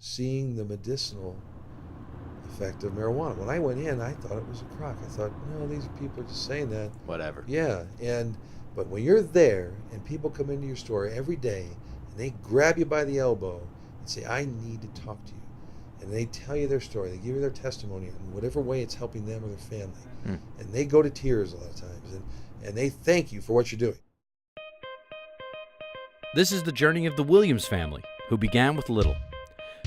seeing the medicinal effect of marijuana. When I went in, I thought it was a crock. I thought, no, these people are just saying that. Whatever. Yeah, but when you're there and people come into your store every day and they grab you by the elbow and say, I need to talk to you, and they tell you their story, they give you their testimony in whatever way it's helping them or their family, and they go to tears a lot of times, and they thank you for what you're doing. This is the journey of the Williams family, who began with little.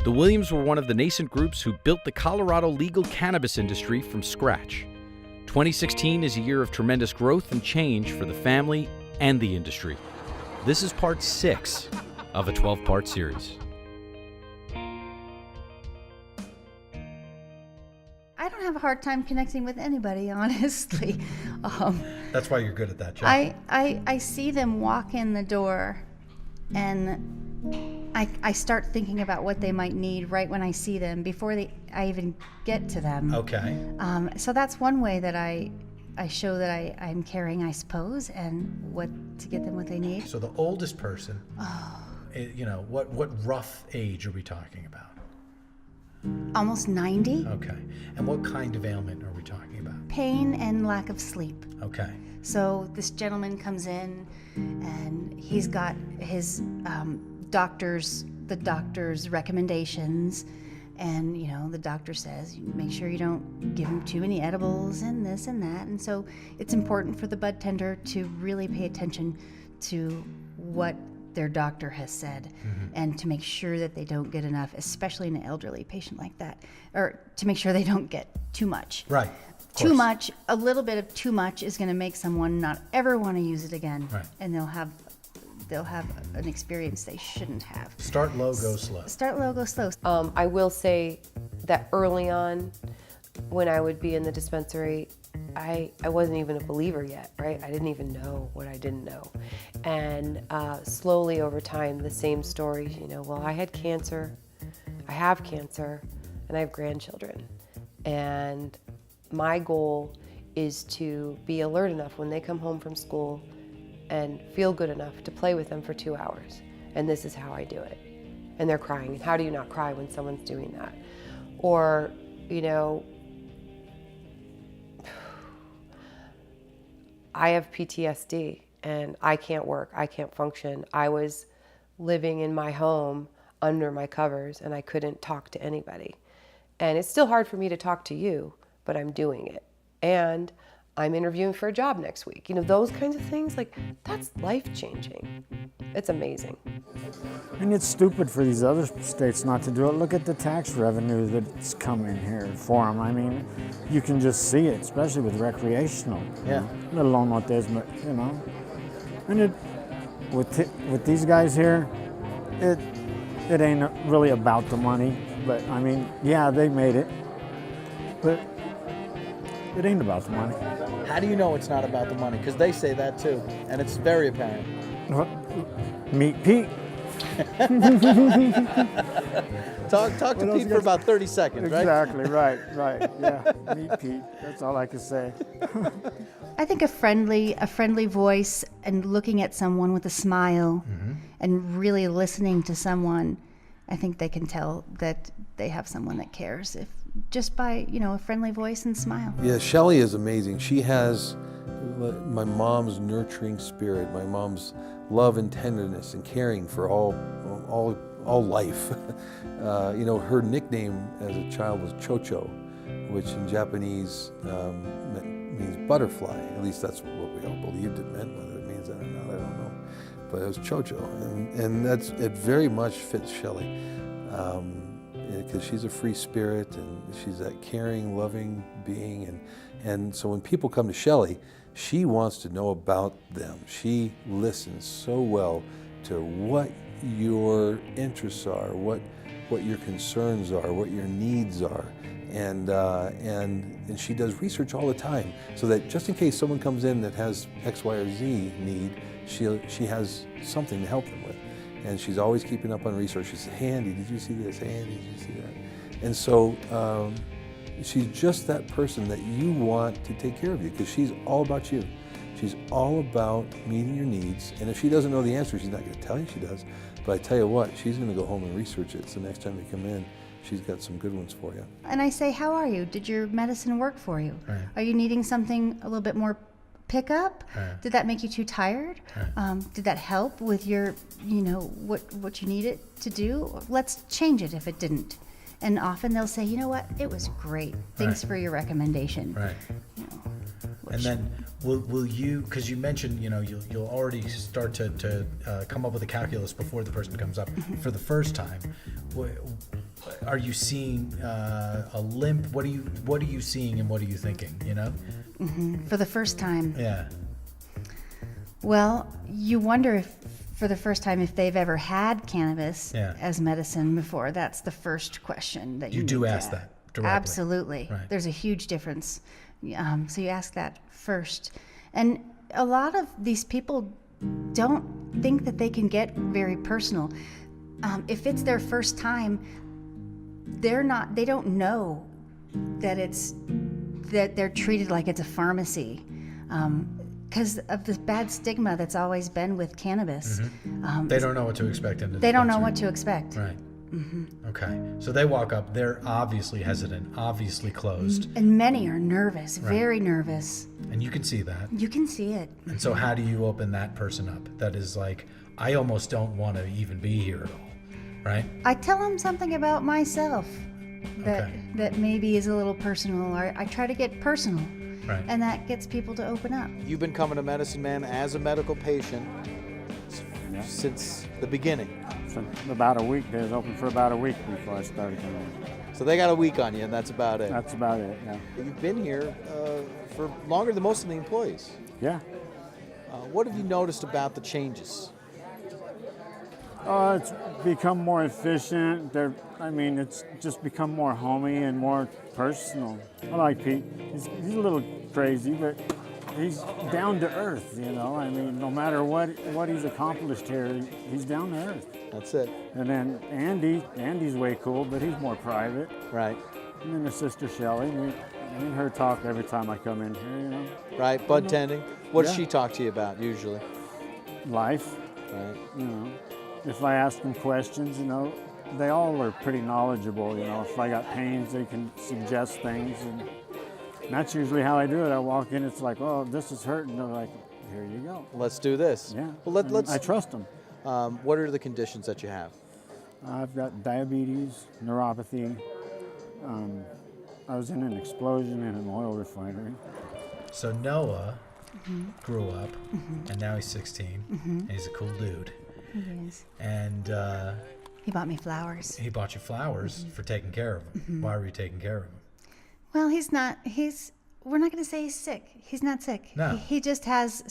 The Williams were one of the nascent groups who built the Colorado legal cannabis industry from scratch. 2016 is a year of tremendous growth and change for the family and the industry. This is part 6 of a 12-part series. I don't have a hard time connecting with anybody, honestly. That's why you're good at that job. I see them walk in the door, and I start thinking about what they might need right when I see them, before I even get to them. Okay. So that's one way that I show that I'm caring, I suppose, and what to get them what they need. So the oldest person, what rough age are we talking about? Almost 90. Okay. And what kind of ailment are we talking about? Pain and lack of sleep. Okay. So this gentleman comes in, and he's got his the doctor's recommendations, and the doctor says make sure you don't give him too many edibles and this and that, and so it's important for the bud tender to really pay attention to what their doctor has said, and to make sure that they don't get enough, especially in an elderly patient like that, or to make sure they don't get too much. Right. Too much, a little bit of too much is going to make someone not ever want to use it again, right. And they'll have an experience they shouldn't have. Start low, go slow. Start low, go slow. I will say that early on, when I would be in the dispensary, I wasn't even a believer yet, right? I didn't even know what I didn't know. And slowly over time, the same stories, well, I had cancer, I have cancer, and I have grandchildren. And my goal is to be alert enough when they come home from school and feel good enough to play with them for 2 hours. And this is how I do it. And they're crying. And how do you not cry when someone's doing that? Or, I have PTSD and I can't work, I can't function. I was living in my home under my covers and I couldn't talk to anybody. And it's still hard for me to talk to you, but I'm doing it. And I'm interviewing for a job next week. Those kinds of things, that's life-changing. It's amazing. And it's stupid for these other states not to do it. Look at the tax revenue that's coming here for them. I mean, you can just see it, especially with recreational. Yeah. Let alone what there's, And with these guys here, it ain't really about the money. But I mean, yeah, they made it. But it ain't about the money. How do you know it's not about the money? Because they say that too, and it's very apparent. Meet Pete. Talk to Pete for about 30 seconds, right? Exactly, right, yeah. Meet Pete, that's all I can say. I think a friendly voice and looking at someone with a smile, and really listening to someone, I think they can tell that they have someone that cares, if just by a friendly voice and smile. Yeah, Shelley is amazing. She has my mom's nurturing spirit, my mom's love and tenderness and caring for all life. Her nickname as a child was Chocho, which in Japanese means butterfly. At least that's what we all believed it meant. Whether it means that or not, I don't know. But it was Chocho, and it very much fits Shelley. Because she's a free spirit and she's that caring, loving being, and so when people come to Shelley, she wants to know about them. She listens so well to what your interests are, what your concerns are, what your needs are, and she does research all the time, so that just in case someone comes in that has X, Y, or Z need, she has something to help them with. And she's always keeping up on research. She says, hey, Andy, did you see this? Hey, Andy, did you see that? And so she's just that person that you want to take care of you, because she's all about you. She's all about meeting your needs. And if she doesn't know the answer, she's not going to tell you she does. But I tell you what, she's going to go home and research it. So next time you come in, she's got some good ones for you. And I say, how are you? Did your medicine work for you? Right. Are you needing something a little bit more pickup? Right. Did that make you too tired? Right. Did that help with your, what you needed to do? Let's change it if it didn't. And often they'll say, you know what, it was great. Thanks Right. for your recommendation. Right. You know, And which- then will you, because you mentioned, you'll already start to come up with a calculus before the person comes up for the first time. Are you seeing a limp? What are you seeing and what are you thinking? for the first time. Yeah. Well, you wonder if, for the first time, if they've ever had cannabis Yeah. as medicine before. That's the first question that you You do need to ask that directly. Absolutely. Right. There's a huge difference. So you ask that first. And a lot of these people don't think that they can get very personal. If it's their first time, they don't know that they're treated like it's a pharmacy. Because of the bad stigma that's always been with cannabis. They don't know what to expect in the They don't know dispensary. what to expect. Right. Okay. So they walk up. They're obviously hesitant, obviously closed, And many are nervous, very nervous. and you can see that. You can see it. And so how do you open that person up? That is like, I almost don't want to even be here at all, right? I tell them something about myself that Okay. that maybe is a little personal, or I try to get personal, Right. and that gets people to open up. You've been coming to Medicine Man as a medical patient Yeah. since the beginning. So about a week. They was open for about a week before I started coming. So they got a week on you, and that's about it. That's about it. Yeah. You've been here for longer than most of the employees. Yeah. What have you noticed about the changes? It's become more efficient. It's just become more homey and more personal. I like Pete. He's a little crazy, but he's down to earth. No matter what he's accomplished here, he's down to earth. That's it. And then Andy's way cool, but he's more private. Right. And then the sister Shelley, me and her talk every time I come in here. Right. Bud tending. What does Yeah. she talk to you about usually? Life. Right. If I ask them questions, they all are pretty knowledgeable. If I got pains, they can suggest things, and that's usually how I do it. I walk in, it's like, oh, this is hurting. They're like, here you go. Let's do this. Yeah. Well, let's. I trust them. What are the conditions that you have? I've got diabetes, neuropathy. I was in an explosion in an oil refinery. So Noah grew up, and now he's 16, and he's a cool dude. Yes. And He bought me flowers. he bought you flowers for taking care of him. Why were you taking care of him? Well, we're not going to say he's sick. He's not sick. No. He just has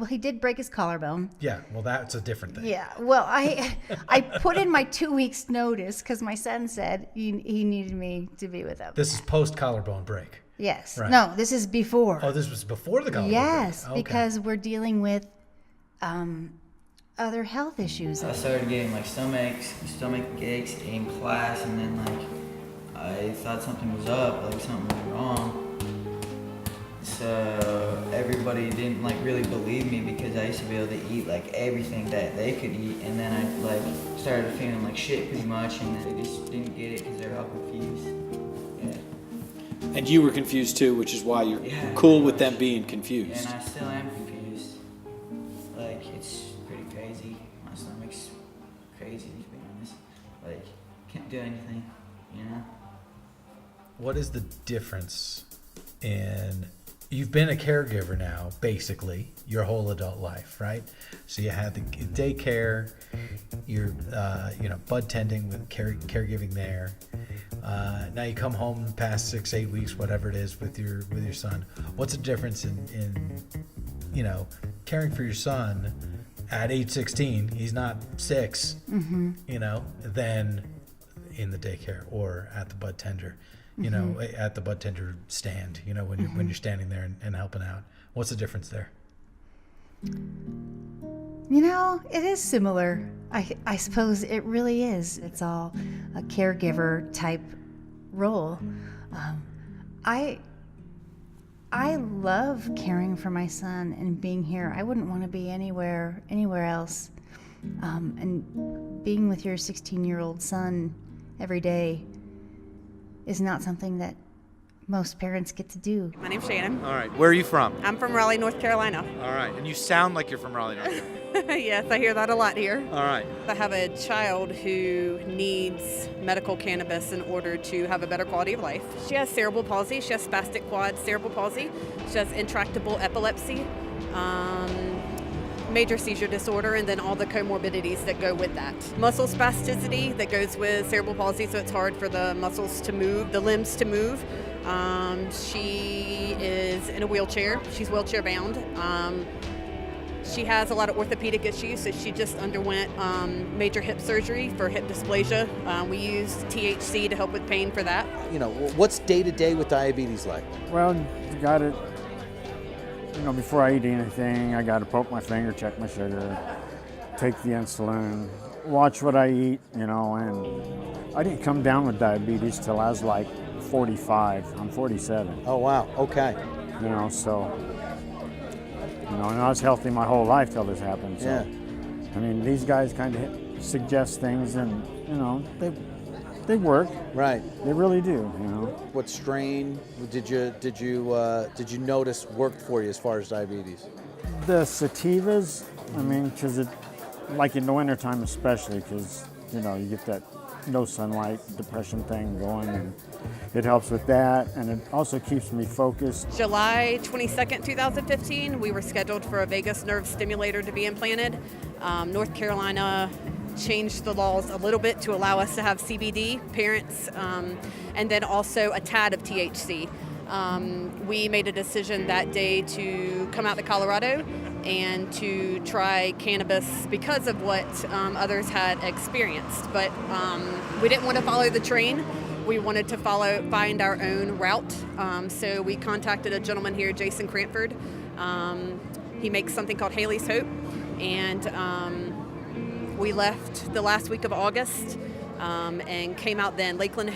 he did break his collarbone. Yeah, well, that's a different thing. Yeah. Well, I put in my 2 weeks notice because my son said he needed me to be with him. This is post collarbone break. Yes. Right. No, this is before. Oh, this was before the collarbone Yes, break. Okay. because we're dealing with other health issues. I started getting like stomach aches in class, and then I thought something was up, like something was wrong. So everybody didn't really believe me because I used to be able to eat everything that they could eat, and then I started feeling like shit pretty much, and they just didn't get it because they're all confused. Yeah. And you were confused too, which is why you're Yeah. cool with them being confused. And I still am confused. It's pretty crazy. My stomach's crazy, to be honest. Can't do anything, What is the difference in, you've been a caregiver now, basically, your whole adult life, right? So you had the daycare, you're, bud tending with caregiving there. Now you come home the past 6-8 weeks, whatever it is, with your son. What's the difference in caring for your son at age 16? He's not 6, than in the daycare or at the bud tender. At the bud tender stand, when you're standing there and helping out. What's the difference there? It is similar. I suppose it really is. It's all a caregiver type role. I love caring for my son and being here. I wouldn't want to be anywhere else. And being with your 16-year-old son every day is not something that most parents get to do. My name's Shannon. All right. Where are you from? I'm from Raleigh, North Carolina. All right. And you sound like you're from Raleigh, North Carolina. Yes, I hear that a lot here. All right. I have a child who needs medical cannabis in order to have a better quality of life. She has cerebral palsy. She has spastic quad cerebral palsy. She has intractable epilepsy, major seizure disorder, and then all the comorbidities that go with that. Muscle spasticity that goes with cerebral palsy, so it's hard for the muscles to move, the limbs to move. She is in a wheelchair. She's wheelchair bound. She has a lot of orthopedic issues, so she just underwent major hip surgery for hip dysplasia. We used THC to help with pain for that. You know, what's day-to-day with diabetes like? Well, you got to, you know, before I eat anything, I got to poke my finger, check my sugar, take the insulin, watch what I eat, you know, and I didn't come down with diabetes till I was like 45. I'm 47. Oh, wow. Okay. You know, so, you know, and I was healthy my whole life till this happened. So, Yeah. I mean, these guys kind of suggest things, and you know, they work. Right. They really do. You know. What strain did you notice worked for you as far as diabetes? The sativas. I mean, because it, like in the wintertime especially, because you know you get that no sunlight depression thing going, and it helps with that, and it also keeps me focused. July 22nd, 2015, we were scheduled for a vagus nerve stimulator to be implanted. North Carolina changed the laws a little bit to allow us to have CBD, parents, and then also a tad of THC. We made a decision that day to come out to Colorado and to try cannabis because of what others had experienced. But we didn't want to follow the train. We wanted to find our own route. So we contacted a gentleman here, Jason Cranford. He makes something called Haley's Hope. And we left the last week of August and came out then. Lakeland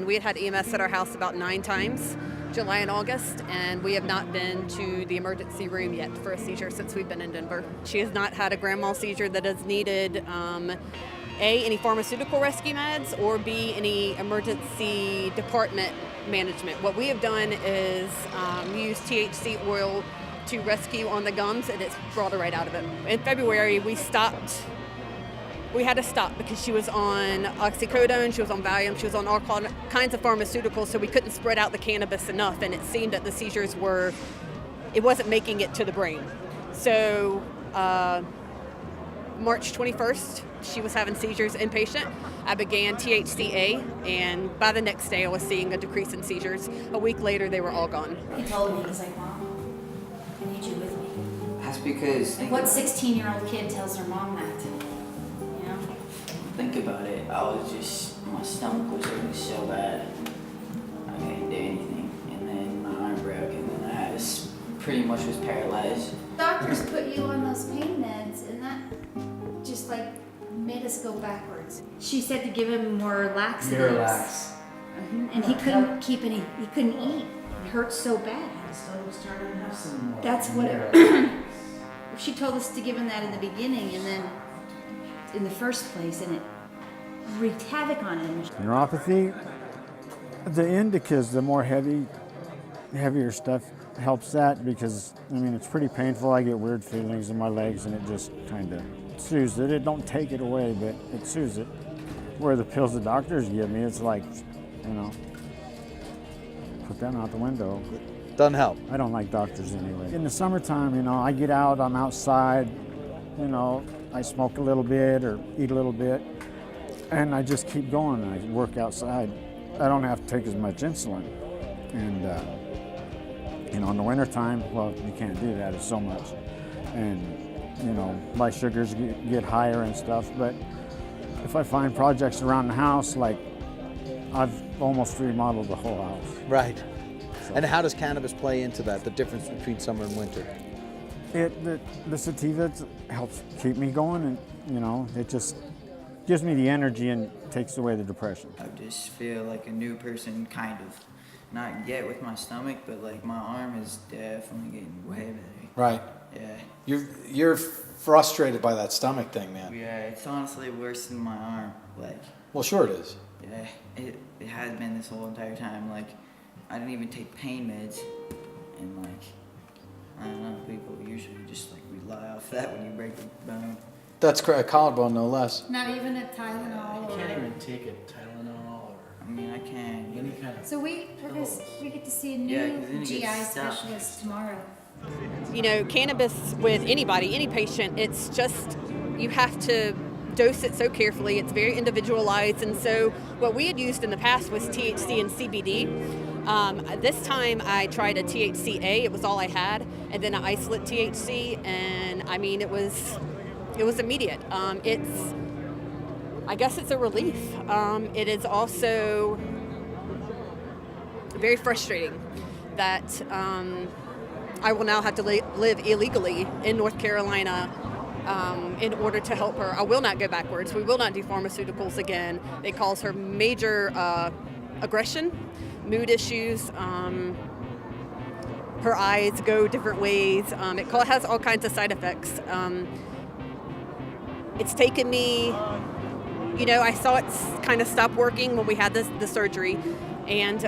we had EMS at our house about 9 times, July and August, and we have not been to the emergency room yet for a seizure since we've been in Denver. She has not had a grand mal seizure that has needed A, any pharmaceutical rescue meds, or B, any emergency department management. What we have done is use THC oil to rescue on the gums, and it's brought her right out of it. In February, we had to stop because she was on oxycodone, she was on Valium, she was on all kinds of pharmaceuticals, so we couldn't spread out the cannabis enough, and it seemed that the seizures it wasn't making it to the brain. So March 21st, she was having seizures inpatient. I began THCA, and by the next day I was seeing a decrease in seizures. A week later, they were all gone. He told me, he's like, Mom, I need you with me. That's because Like, what 16-year-old kid tells their mom that? You know? think about it, my stomach was hurting so bad. I couldn't do anything. And then my arm broke, and then I pretty much was paralyzed. Doctors put you on those pain meds, and that just like made us go backwards. She said to give him more laxatives. Relax. And he couldn't keep any, he couldn't eat. It hurt so bad. That's what she told us to give him that in the beginning, and then in the first place, and it wreaked havoc on him. Neuropathy, the indicas, the more heavier stuff helps that, because I mean it's pretty painful. I get weird feelings in my legs, and it just kind of soothes it. It don't take it away, but it soothes it. Where the pills the doctors give me, it's like, you know, put them out the window. Doesn't help. I don't like doctors anyway. In the summertime, you know, I get out, I'm outside, you know, I smoke a little bit or eat a little bit, and I just keep going. I work outside. I don't have to take as much insulin. And, you know, in the wintertime, well, you can't do that, it's so much. And, you know, my sugars get higher and stuff, but if I find projects around the house, like I've almost remodeled the whole house. Right. And how does cannabis play into that, the difference between summer and winter? The sativa helps keep me going, and you know, it just gives me the energy and takes away the depression. I just feel like a new person, kind of. Not yet with my stomach, but like my arm is definitely getting way better. Right. Yeah. You're frustrated by that stomach thing, man. Yeah, it's honestly worse than my arm. Like, Well, sure it is. yeah, it has been this whole entire time. Like, I didn't even take pain meds, and like, I don't know, people usually just like rely off that when you break the bone. That's correct. Collarbone, no less. Not even a Tylenol or. even take a Tylenol or I mean, I can. any kind of. So we get to see a new Yeah, 'cause then it GI gets stuck. specialist tomorrow. You know, cannabis with anybody, any patient, it's just, you have to dose it so carefully. It's very individualized. And so what we had used in the past was THC and CBD. This time I tried a THCA. It was all I had. And then an isolate THC. And I mean, it was immediate. I guess it's a relief. It is also very frustrating that I will now have to live illegally in North Carolina in order to help her. I will not go backwards. We will not do pharmaceuticals again. It cause her major aggression, mood issues. Her eyes go different ways. It has all kinds of side effects. It's taken me, you know, I saw it kind of stop working when we had the surgery, and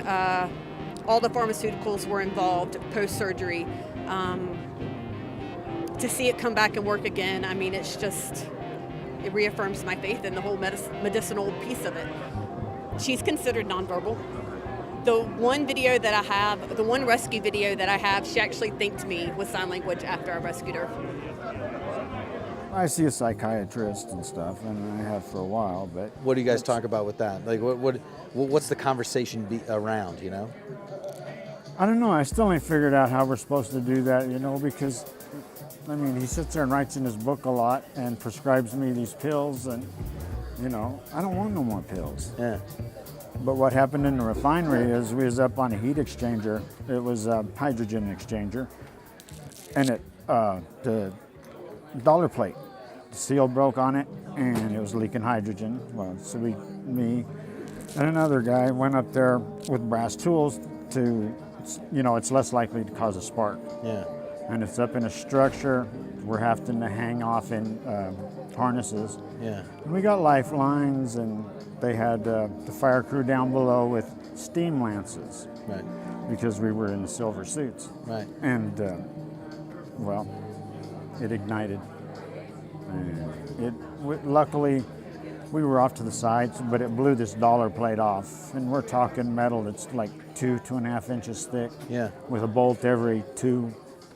all the pharmaceuticals were involved post-surgery. To see it come back and work again, I mean, it reaffirms my faith in the whole medicinal piece of it. She's considered nonverbal. The one video that I have, the one rescue video that I have, she actually thanked me with sign language after I rescued her. I see a psychiatrist and stuff, and I have for a while, but... What do you guys talk about with that? Like, what's the conversation around, you know? I don't know. I still ain't figured out how we're supposed to do that, you know, because, I mean, he sits there and writes in his book a lot and prescribes me these pills, and, you know, I don't want no more pills. Yeah. But what happened in the refinery is we was up on a heat exchanger. It was a hydrogen exchanger, and the dollar plate, the seal broke on it, and it was leaking hydrogen. Well, so me and another guy went up there with brass tools to, you know, it's less likely to cause a spark. Yeah. And it's up in a structure. We're having to hang off in harnesses. Yeah. And we got lifelines, and they had the fire crew down below with steam lances. Right. Because we were in the silver suits. Right. And, well, it ignited. And luckily, we were off to the sides, but it blew this dollar plate off. And we're talking metal that's like 2.5 inches thick. Yeah. With a bolt every 2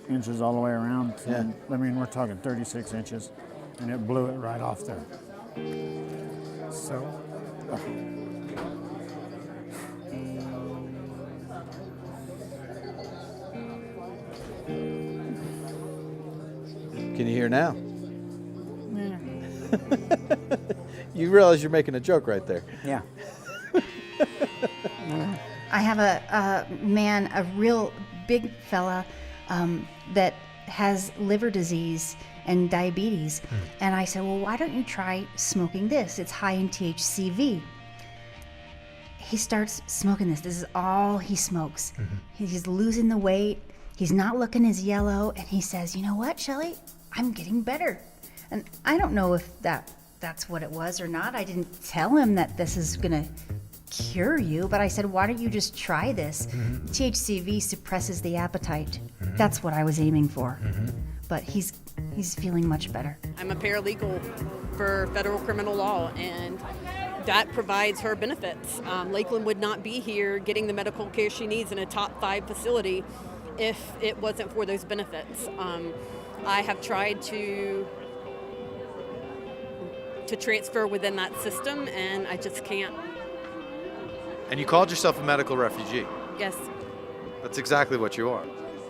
inches all the way around. Yeah. And, I mean, we're talking 36 inches, and it blew it right off there. So. Can you hear now? Yeah. You realize you're making a joke right there. Yeah. I have a man, a real big fella, that has liver disease and diabetes. And I said, well, why don't you try smoking this? It's high in THCV. He starts smoking this. This is all he smokes. He's losing the weight. He's not looking as yellow. And he says, you know what, Shelly? I'm getting better. And I don't know if that's what it was or not. I didn't tell him that this is going to cure you, but I said, why don't you just try this? THCV suppresses the appetite. That's what I was aiming for. But he's feeling much better. I'm a paralegal for federal criminal law, and that provides her benefits. Lakeland would not be here getting the medical care she needs in a top 5 facility if it wasn't for those benefits. I have tried to transfer within that system, and I just can't. And you called yourself a medical refugee. Yes, That's exactly what you are.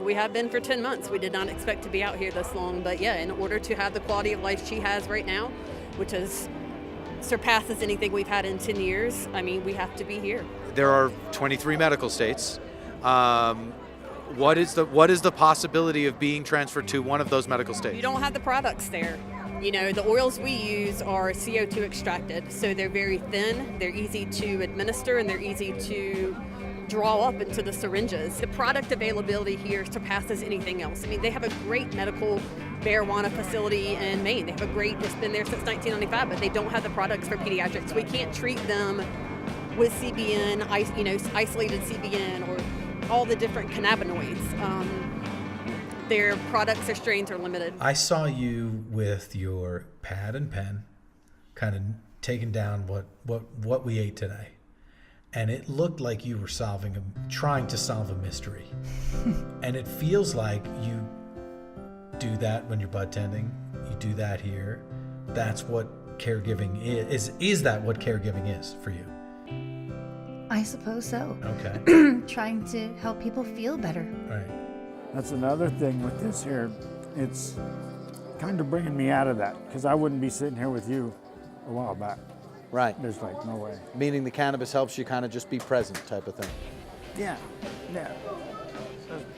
we have been for 10 months. We did not expect to be out here this long, but yeah, in order to have the quality of life she has right now, which surpasses anything we've had in 10 years, I mean, we have to be here. There are 23 medical states. What is the possibility of being transferred to one of those medical states? You don't have the products there. You know, the oils we use are CO2 extracted, so they're very thin, they're easy to administer, and they're easy to draw up into the syringes. The product availability here surpasses anything else. I mean, they have a great medical marijuana facility in Maine. They have a great, it's been there since 1995, but they don't have the products for pediatrics. We can't treat them with CBN, isolated CBN, or all the different cannabinoids. Their products, their strains are limited. I saw you with your pad and pen, kind of taking down what we ate today, and it looked like you were trying to solve a mystery. And it feels like you do that when you're bud tending. You do that here. That's what caregiving is. Is that what caregiving is for you? I suppose so. Okay. Trying to help people feel better. Right. That's another thing with this here. It's kind of bringing me out of that, because I wouldn't be sitting here with you a while back. Right. There's like no way. Meaning the cannabis helps you kind of just be present type of thing. Yeah.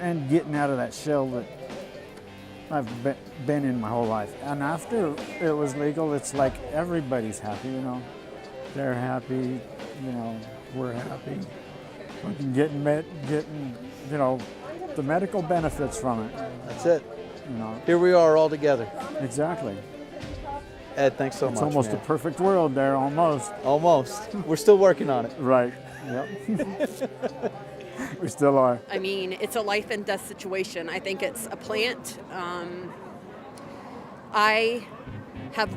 And getting out of that shell that I've been in my whole life. And after it was legal, it's like everybody's happy, you know. They're happy, you know, we're happy. Getting, you know, the medical benefits from it. That's it. You know. Here we are all together. Exactly. Ed, thanks so much. It's almost man. a perfect world there, almost. Almost. We're still working on it. Right. Yep. We still are. I mean, it's a life and death situation. I think it's a plant. I have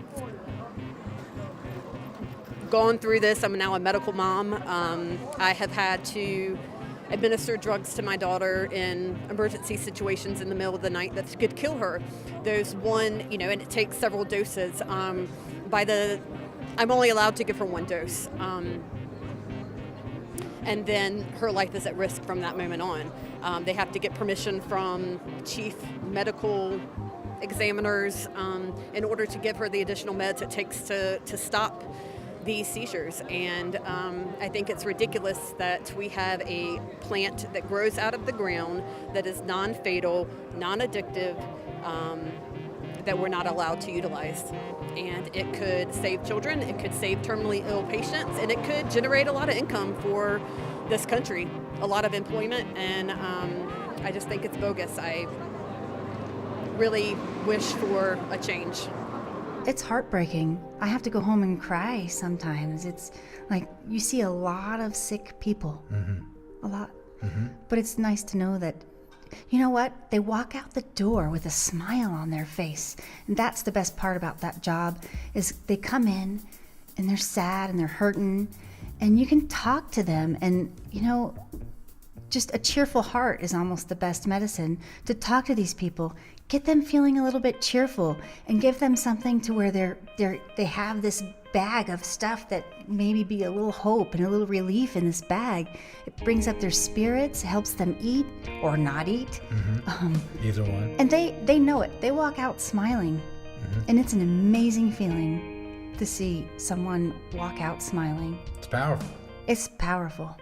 gone through this. I'm now a medical mom. I have had to administer drugs to my daughter in emergency situations in the middle of the night that could kill her. There's one, and it takes several doses. I'm only allowed to give her one dose. And then her life is at risk from that moment on. They have to get permission from chief medical examiners in order to give her the additional meds it takes to stop these seizures. And I think it's ridiculous that we have a plant that grows out of the ground that is non-fatal, non-addictive, that we're not allowed to utilize. And it could save children, it could save terminally ill patients, and it could generate a lot of income for this country, a lot of employment, and I just think it's bogus. I really wish for a change. It's heartbreaking. I have to go home and cry sometimes. It's like you see a lot of sick people, a lot. But it's nice to know that, you know what? They walk out the door with a smile on their face. And that's the best part about that job, is they come in and they're sad and they're hurting, and you can talk to them, and, just a cheerful heart is almost the best medicine. To talk to these people, get them feeling a little bit cheerful, and give them something to where they have this bag of stuff that maybe be a little hope and a little relief in this bag. It brings up their spirits, helps them eat or not eat. Either one. And they know it. They walk out smiling. And it's an amazing feeling to see someone walk out smiling. It's powerful. It's powerful.